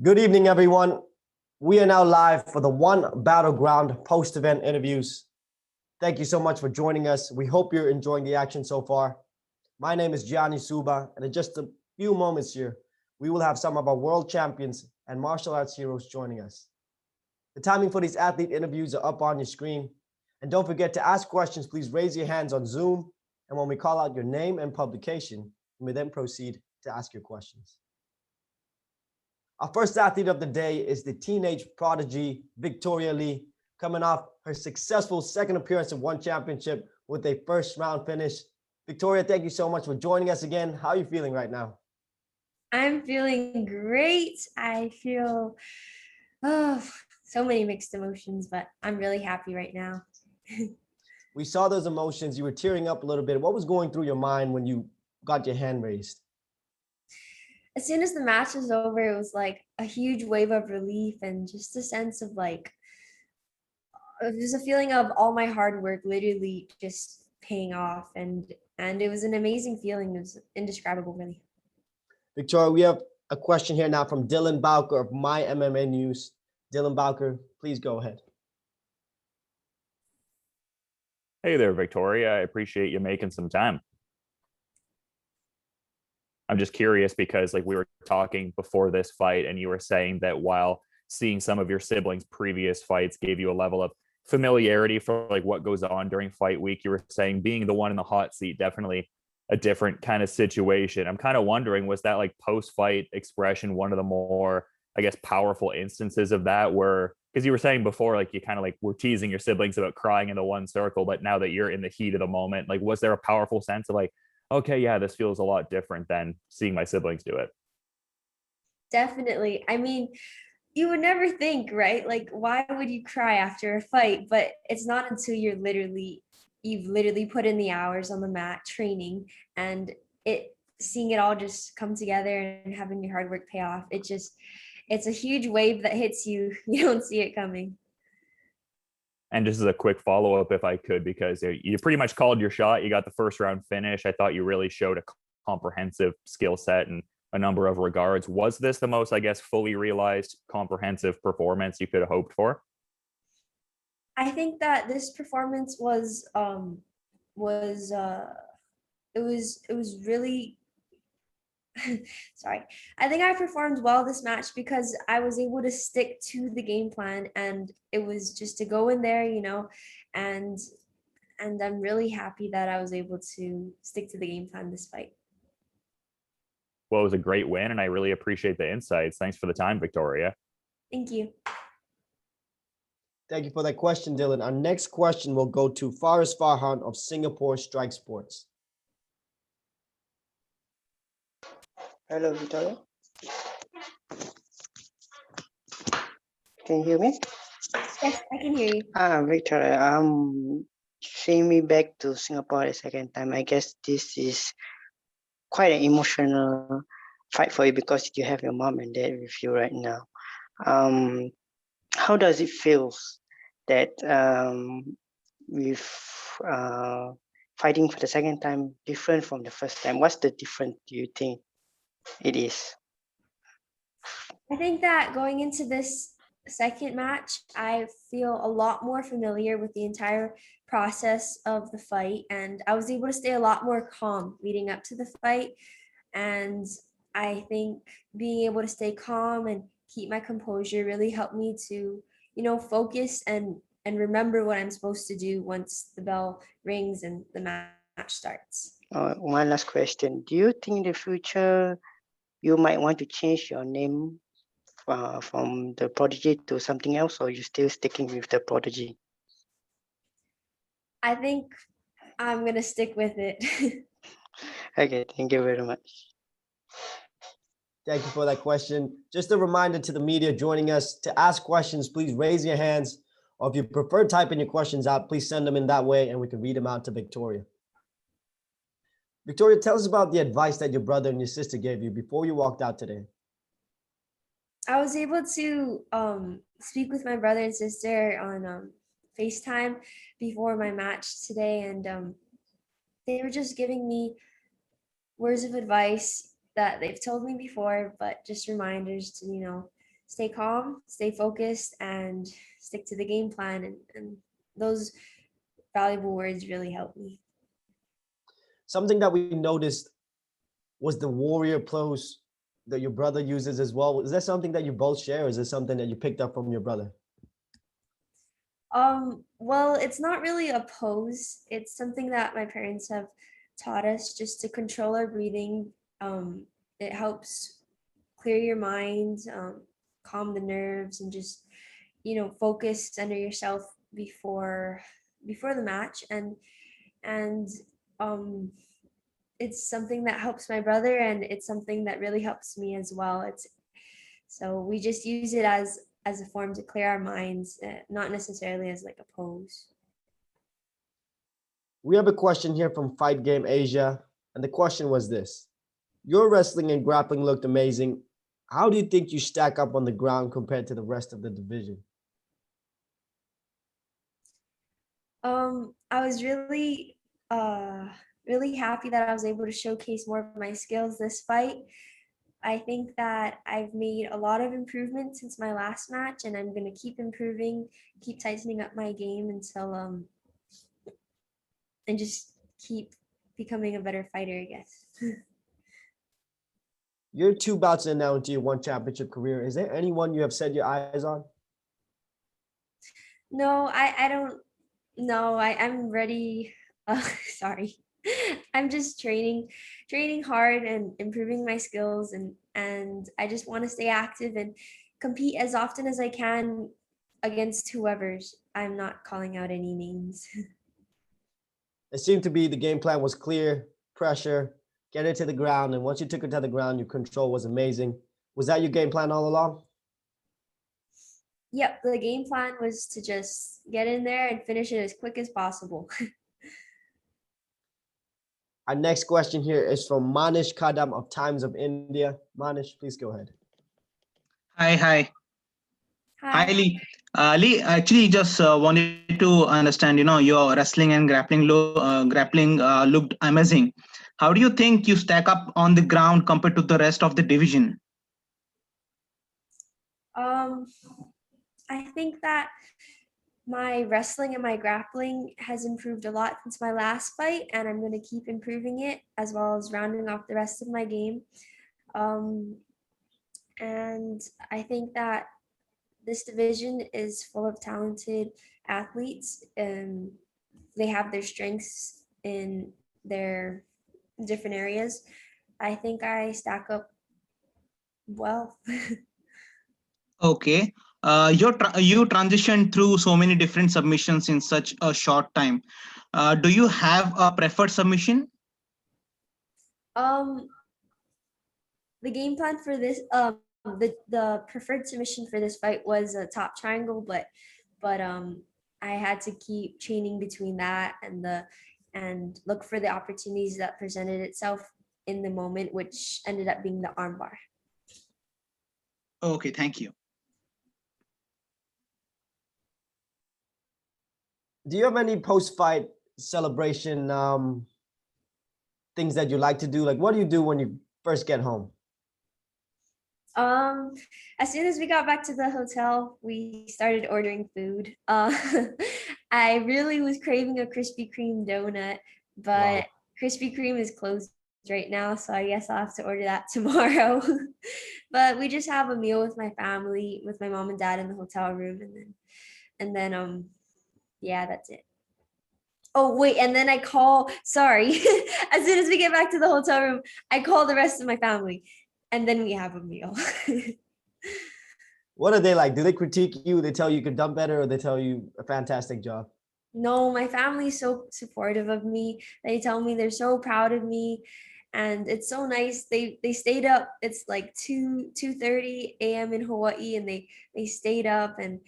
Good evening, everyone. We are now live for the One Battleground post-event interviews. Thank you so much for joining us. We hope you're enjoying the action so far. My name is Gianni Suba, and in just a few moments here, we will have some of our world champions and martial arts heroes joining us. The timing for these athlete interviews are up on your screen. And don't forget to ask questions. Please raise your hands on Zoom. And when we call out your name and publication, you may then proceed to ask your questions. Our first athlete of the day is the teenage prodigy, Victoria Lee, coming off her successful second appearance of One Championship with a first round finish. Victoria, thank you so much for joining us again. How are you feeling right now? I'm feeling great. I feel so many mixed emotions, but I'm really happy right now. We saw those emotions. You were tearing up a little bit. What was going through your mind when you got your hand raised? As soon as the match was over, it was like a huge wave of relief and just a sense of there's a feeling of all my hard work literally just paying off, and it was an amazing feeling. It was indescribable, really. Victoria, we have a question here now from Dylan Bowker of My MMA News. Dylan Bowker, please go ahead. Hey there, Victoria. I appreciate you making some time. I'm just curious because we were talking before this fight and you were saying that while seeing some of your siblings' previous fights gave you a level of familiarity for what goes on during fight week, you were saying being the one in the hot seat, definitely a different kind of situation. I'm kind of wondering, was that post-fight expression one of the more, I guess, powerful instances of that, where, because you were saying before, you kind of were teasing your siblings about crying in the one circle, but now that you're in the heat of the moment, was there a powerful sense of okay, yeah, this feels a lot different than seeing my siblings do it? Definitely. I mean, you would never think, right? Why would you cry after a fight? But it's not until you've literally put in the hours on the mat training and seeing it all just come together and having your hard work pay off. It's a huge wave that hits you. You don't see it coming. And just as a quick follow-up, if I could, because you pretty much called your shot. You got the first round finish. I thought you really showed a comprehensive skill set in a number of regards. Was this the most, I guess, fully realized comprehensive performance you could have hoped for? I think that this performance was really sorry. I think I performed well this match because I was able to stick to the game plan, and it was just to go in there, and I'm really happy that I was able to stick to the game plan this fight. Well, it was a great win, and I really appreciate the insights. Thanks for the time, Victoria. Thank you. Thank you for that question, Dylan. Our next question will go to Faris Farhan of Singapore Strike Sports. Hello, Victoria. Can you hear me? Yes, I can hear you. Victoria, seeing me back to Singapore the second time, I guess this is quite an emotional fight for you because you have your mom and dad with you right now. How does it feel that with fighting for the second time different from the first time? What's the difference do you think it is? I think that going into this second match, I feel a lot more familiar with the entire process of the fight, and I was able to stay a lot more calm leading up to the fight. And I think being able to stay calm and keep my composure really helped me to, focus and remember what I'm supposed to do once the bell rings and the match starts. One last question. Do you think in the future you might want to change your name from the Prodigy to something else, or you still sticking with the Prodigy? I think I'm going to stick with it. Okay, thank you very much. Thank you for that question. Just a reminder to the media joining us, to ask questions, please raise your hands, or if you prefer typing your questions out, please send them in that way and we can read them out to Victoria. Victoria, tell us about the advice that your brother and your sister gave you before you walked out today. I was able to speak with my brother and sister on FaceTime before my match today, and they were just giving me words of advice that they've told me before, but just reminders to, stay calm, stay focused, and stick to the game plan. And those valuable words really helped me. Something that we noticed was the warrior pose that your brother uses as well. Is that something that you both share, or is it something that you picked up from your brother? Well, it's not really a pose. It's something that my parents have taught us just to control our breathing. It helps clear your mind, calm the nerves, and just, focus, center yourself before the match. And um, it's something that helps my brother, and it's something that really helps me as well. So we just use it as a form to clear our minds, not necessarily as like a pose. We have a question here from Fight Game Asia, and the question was this: your wrestling and grappling looked amazing. How do you think you stack up on the ground compared to the rest of the division? I was really happy that I was able to showcase more of my skills this fight. I think that I've made a lot of improvements since my last match, and I'm gonna keep improving, keep tightening up my game until and just keep becoming a better fighter, I guess. You're 2 bouts in now into your one championship career. Is there anyone you have set your eyes on? No, I don't know. I'm ready. Sorry. I'm just training hard and improving my skills, and I just want to stay active and compete as often as I can against whoever's. I'm not calling out any names. It seemed to be the game plan was clear, pressure, get it to the ground, and once you took it to the ground, your control was amazing. Was that your game plan all along? Yep, the game plan was to just get in there and finish it as quick as possible. Our next question here is from Manish Kadam of Times of India. Manish, please go ahead. Hi, hi. Hi, Hi. Lee. Lee, actually, just wanted to understand, your wrestling and grappling looked amazing. How do you think you stack up on the ground compared to the rest of the division? I think that my wrestling and my grappling has improved a lot since my last fight, and I'm going to keep improving it as well as rounding off the rest of my game. And I think that this division is full of talented athletes, and they have their strengths in their different areas. I think I stack up well. Okay. You transitioned through so many different submissions in such a short time. Do you have a preferred submission? Um, the game plan for this, the preferred submission for this fight was a top triangle, but I had to keep chaining between that and look for the opportunities that presented itself in the moment, which ended up being the armbar. Okay, thank you. Do you have any post-fight celebration things that you like to do? Like, what do you do when you first get home? As soon as we got back to the hotel, we started ordering food. I really was craving a Krispy Kreme donut, but Krispy Kreme is closed right now, so I guess I'll have to order that tomorrow. But we just have a meal with my family, with my mom and dad in the hotel room, and then yeah, that's it. Oh wait, and then I call, sorry. As soon as we get back to the hotel room, I call the rest of my family, and then we have a meal. What are they like? Do they critique you? They tell you could done better, or they tell you a fantastic job? No, my family's so supportive of me. They tell me they're so proud of me, and it's so nice. They stayed up. It's like 2:30 a.m. in Hawaii, and they stayed up and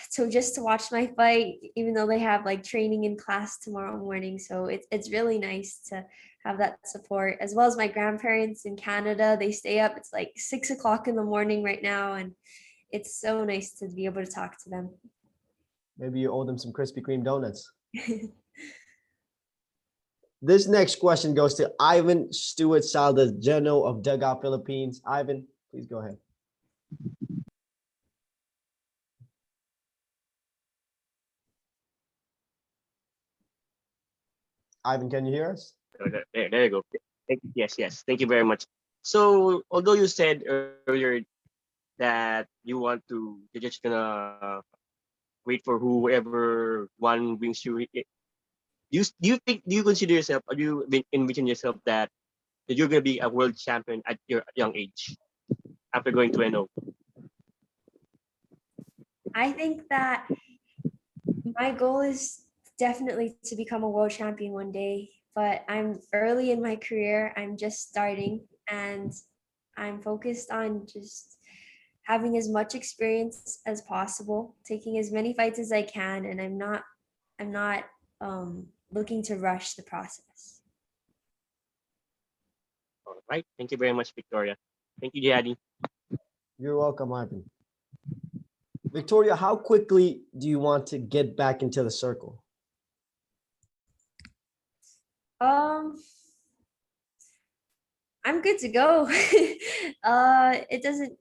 so just to watch my fight, even though they have like training in class tomorrow morning. So it's really nice to have that support, as well as my grandparents in Canada. They stay up. It's like 6 o'clock in the morning right now, and it's so nice to be able to talk to them. Maybe you owe them some Krispy Kreme donuts. This next question goes to Ivan Stewart Salda, General of Dugout Philippines. Ivan, please go ahead. Ivan, can you hear us? There you go. Yes. Thank you very much. So, although you said earlier that you're just gonna wait for whoever one brings you, do you consider yourself, or do you envision yourself that you're gonna be a world champion at your young age after going to NO? I think that my goal is definitely to become a world champion one day, but I'm early in my career. I'm just starting and I'm focused on just having as much experience as possible, taking as many fights as I can, and I'm not looking to rush the process. All right. Thank you very much, Victoria. Thank you, Jihadi. You're welcome, Ivan. Victoria, how quickly do you want to get back into the circle? I'm good to go. It doesn't.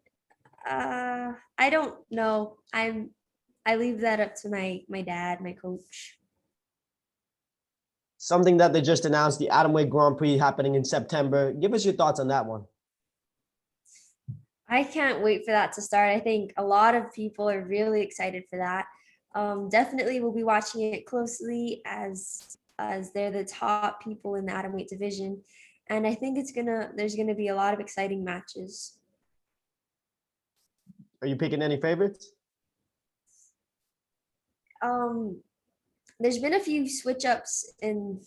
I don't know. I leave that up to my dad, my coach. Something that they just announced, the Atomweight Grand Prix happening in September. Give us your thoughts on that one. I can't wait for that to start. I think a lot of people are really excited for that. Definitely, we'll be watching it closely as they're the top people in the atomweight division, and I think there's gonna be a lot of exciting matches. Are you picking any favorites? There's been a few switch ups in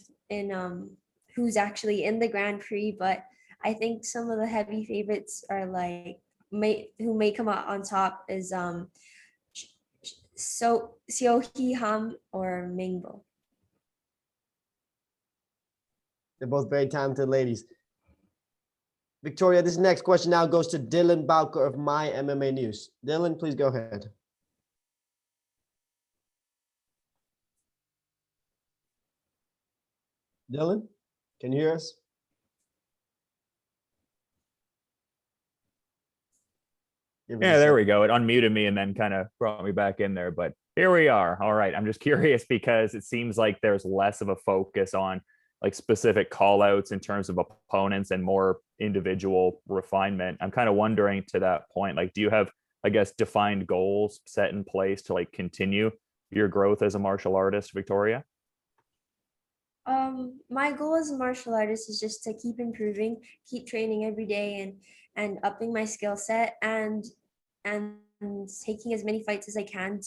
who's actually in the Grand Prix, but I think some of the heavy favorites are like who may come out on top is so Seohee Ham or Mingbo. They're both very talented ladies. Victoria, this next question now goes to Dylan Bowker of My MMA News. Dylan, please go ahead. Dylan, can you hear us? Yeah, there we go. It unmuted me and then kind of brought me back in there, but here we are. All right. I'm just curious because it seems like there's less of a focus on like specific call outs in terms of opponents and more individual refinement. I'm kind of wondering to that point, like, do you have, I guess, defined goals set in place to like continue your growth as a martial artist, Victoria? My goal as a martial artist is just to keep improving, keep training every day and upping my skill set and taking as many fights as I can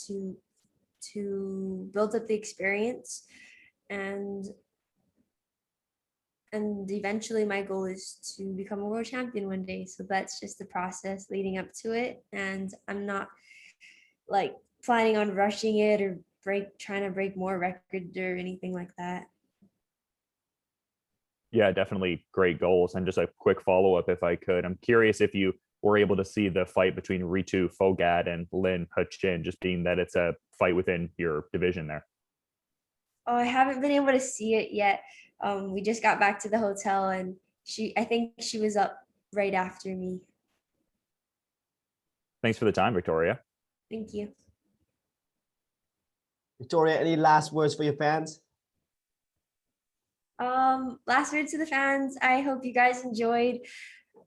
to build up the experience and eventually my goal is to become a world champion one day. So that's just the process leading up to it. And I'm not like planning on rushing it or trying to break more records or anything like that. Yeah, definitely great goals. And just a quick follow-up, if I could. I'm curious if you were able to see the fight between Ritu Phogat and Lin Hachin, just being that it's a fight within your division there. Oh, I haven't been able to see it yet. We just got back to the hotel and I think she was up right after me. Thanks for the time, Victoria. Thank you. Victoria, any last words for your fans? Last words to the fans. I hope you guys enjoyed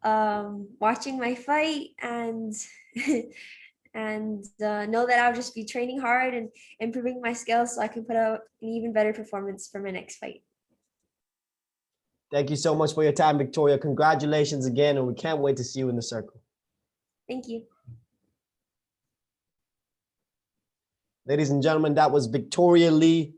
watching my fight and and know that I'll just be training hard and improving my skills so I can put out an even better performance for my next fight. Thank you so much for your time, Victoria. Congratulations again, and we can't wait to see you in the circle. Thank you. Ladies and gentlemen, that was Victoria Lee